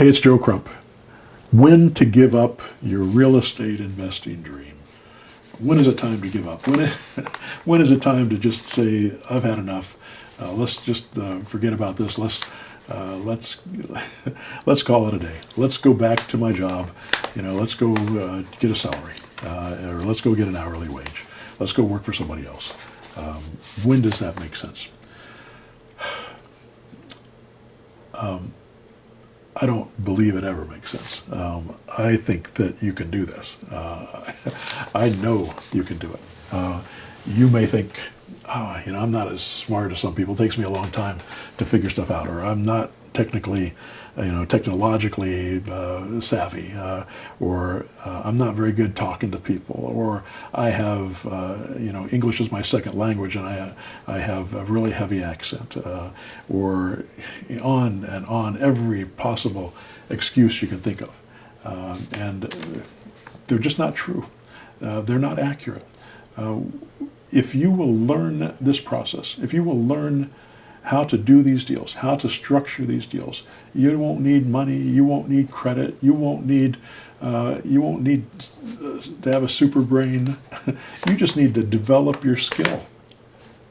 Hey, it's Joe Crump. When to give up your real estate investing dream? When is it time to give up? When is it time to just say, I've had enough. Let's just forget about this. Let's let's call it a day. Let's go back to my job. Let's go get a salary, or let's go get an hourly wage. Let's go work for somebody else. When does that make sense? I don't believe it ever makes sense. I think that you can do this. I know you can do it. You may think, I'm not as smart as some people. It takes me a long time to figure stuff out, or I'm not technologically savvy, or I'm not very good talking to people, or I have, English is my second language and I have a really heavy accent, or on and on, every possible excuse you can think of. And they're just not true. They're not accurate. If you will learn this process, if you will learn how to do these deals, how to structure these deals, you won't need money, you won't need credit, you won't need to have a super brain. You just need to develop your skill.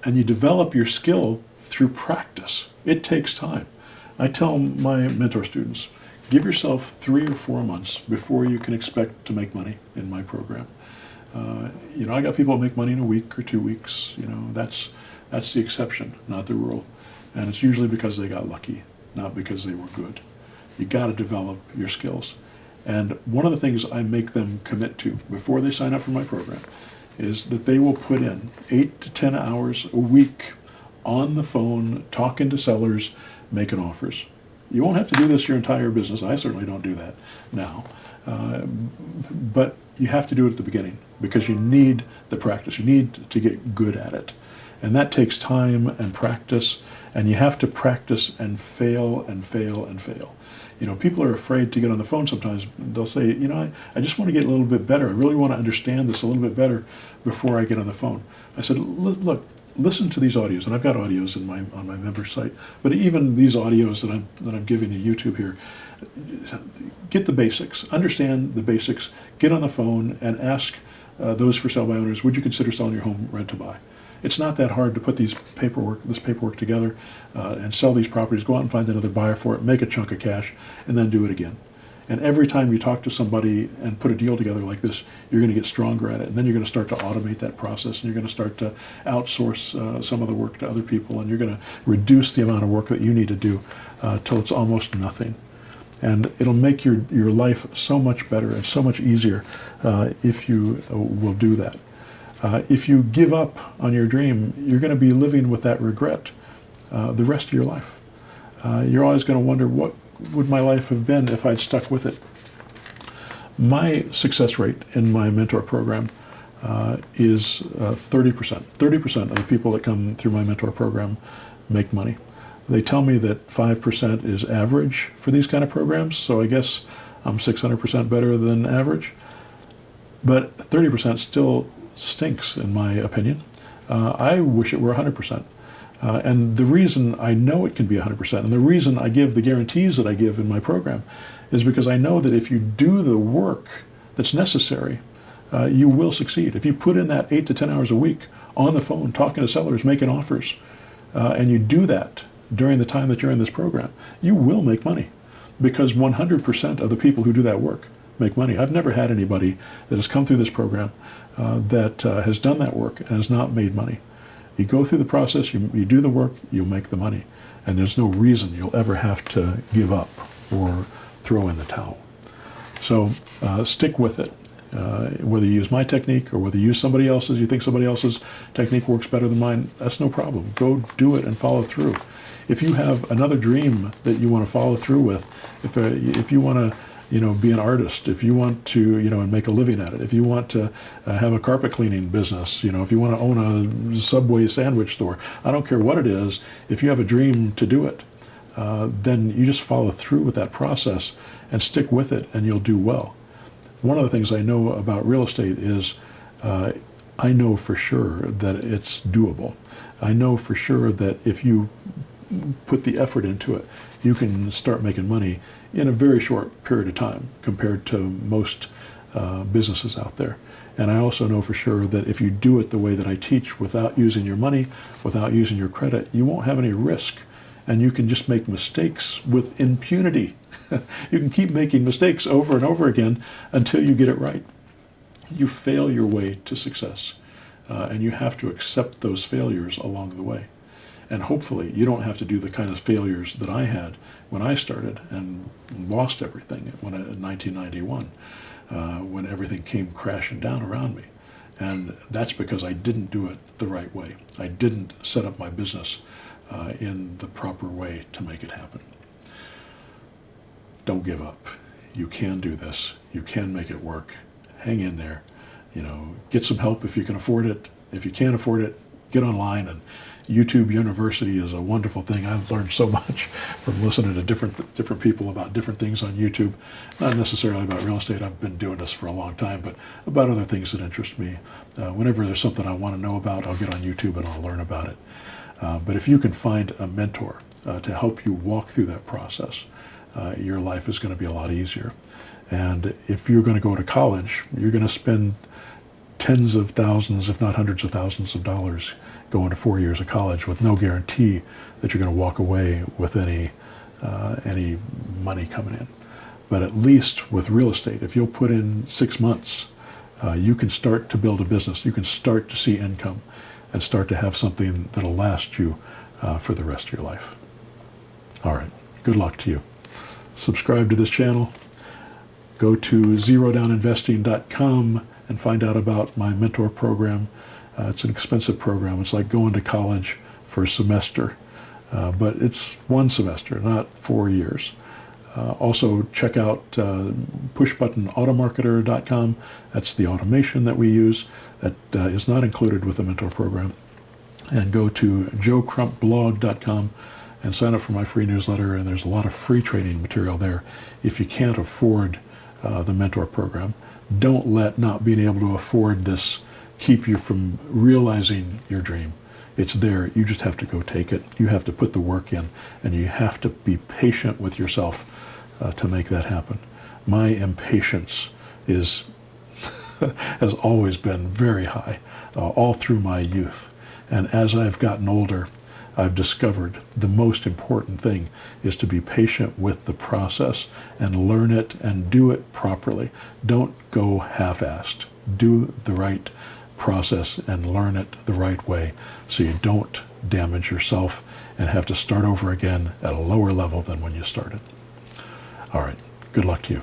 And you develop your skill through practice. It takes time. I tell my mentor students, give yourself 3 or 4 months before you can expect to make money in my program. I got people that make money in a week or 2 weeks. That's the exception, not the rule. And it's usually because they got lucky, not because they were good. You got to develop your skills. And one of the things I make them commit to before they sign up for my program is that they will put in 8 to 10 hours a week on the phone, talking to sellers, making offers. You won't have to do this your entire business. I certainly don't do that now. But you have to do it at the beginning because you need the practice. You need to get good at it. And that takes time and practice, and you have to practice and fail and fail and fail. People are afraid to get on the phone sometimes. They'll say, I just want to get a little bit better. I really want to understand this a little bit better before I get on the phone. I said, look, listen to these audios, and I've got audios on my member site, but even these audios that I'm giving to YouTube here, get the basics, understand the basics, get on the phone and ask those for sale by owners, would you consider selling your home rent to buy? It's not that hard to put this paperwork together and sell these properties, go out and find another buyer for it, make a chunk of cash, and then do it again. And every time you talk to somebody and put a deal together like this, you're going to get stronger at it. And then you're going to start to automate that process, and you're going to start to outsource some of the work to other people, and you're going to reduce the amount of work that you need to do till it's almost nothing. And it'll make your life so much better and so much easier if you will do that. If you give up on your dream, you're going to be living with that regret the rest of your life. You're always going to wonder, what would my life have been if I'd stuck with it? My success rate in my mentor program is 30%. 30% of the people that come through my mentor program make money. They tell me that 5% is average for these kind of programs, so I guess I'm 600% better than average. But 30% still stinks, in my opinion. I wish it were 100%. And the reason I know it can be 100%, and the reason I give the guarantees that I give in my program, is because I know that if you do the work that's necessary, you will succeed. If you put in that 8 to 10 hours a week on the phone, talking to sellers, making offers, and you do that during the time that you're in this program, you will make money, because 100% of the people who do that work make money. I've never had anybody that has come through this program that has done that work and has not made money. You go through the process, you do the work, you'll make the money. And there's no reason you'll ever have to give up or throw in the towel. So stick with it. Whether you use my technique or whether you use somebody else's, you think somebody else's technique works better than mine, that's no problem. Go do it and follow through. If you have another dream that you want to follow through with, if you want to be an artist, if you want to, and make a living at it, if you want to have a carpet cleaning business, if you want to own a Subway sandwich store, I don't care what it is, if you have a dream to do it, then you just follow through with that process and stick with it, and you'll do well. One of the things I know about real estate is I know for sure that it's doable. I know for sure that if you put the effort into it, you can start making money in a very short period of time compared to most businesses out there. And I also know for sure that if you do it the way that I teach, without using your money, without using your credit, you won't have any risk. And you can just make mistakes with impunity. You can keep making mistakes over and over again until you get it right. You fail your way to success. And you have to accept those failures along the way. And hopefully you don't have to do the kind of failures that I had when I started and lost everything in 1991, when everything came crashing down around me. And that's because I didn't do it the right way. I didn't set up my business in the proper way to make it happen. Don't give up. You can do this. You can make it work. Hang in there. Get some help if you can afford it. If you can't afford it, get online. And YouTube University is a wonderful thing. I've learned so much from listening to different people about different things on YouTube. Not necessarily about real estate. I've been doing this for a long time, but about other things that interest me. Whenever there's something I want to know about, I'll get on YouTube and I'll learn about it. But if you can find a mentor to help you walk through that process, your life is going to be a lot easier. And if you're going to go to college, you're going to spend tens of thousands, if not hundreds of thousands of dollars going to 4 years of college with no guarantee that you're going to walk away with any money coming in. But at least with real estate, if you'll put in 6 months, you can start to build a business. You can start to see income and start to have something that'll last you for the rest of your life. All right, good luck to you. Subscribe to this channel. Go to zerodowninvesting.com and find out about my mentor program. It's an expensive program. It's like going to college for a semester, but it's one semester, not 4 years. Also, check out pushbuttonautomarketer.com. That's the automation that we use that is not included with the mentor program. And go to joecrumpblog.com and sign up for my free newsletter, and there's a lot of free training material there if you can't afford the mentor program. Don't let not being able to afford this keep you from realizing your dream. It's there. You just have to go take it. You have to put the work in, and you have to be patient with yourself to make that happen. My impatience has always been very high, all through my youth. And as I've gotten older, I've discovered the most important thing is to be patient with the process and learn it and do it properly. Don't go half-assed. Do the right process and learn it the right way so you don't damage yourself and have to start over again at a lower level than when you started. All right, good luck to you.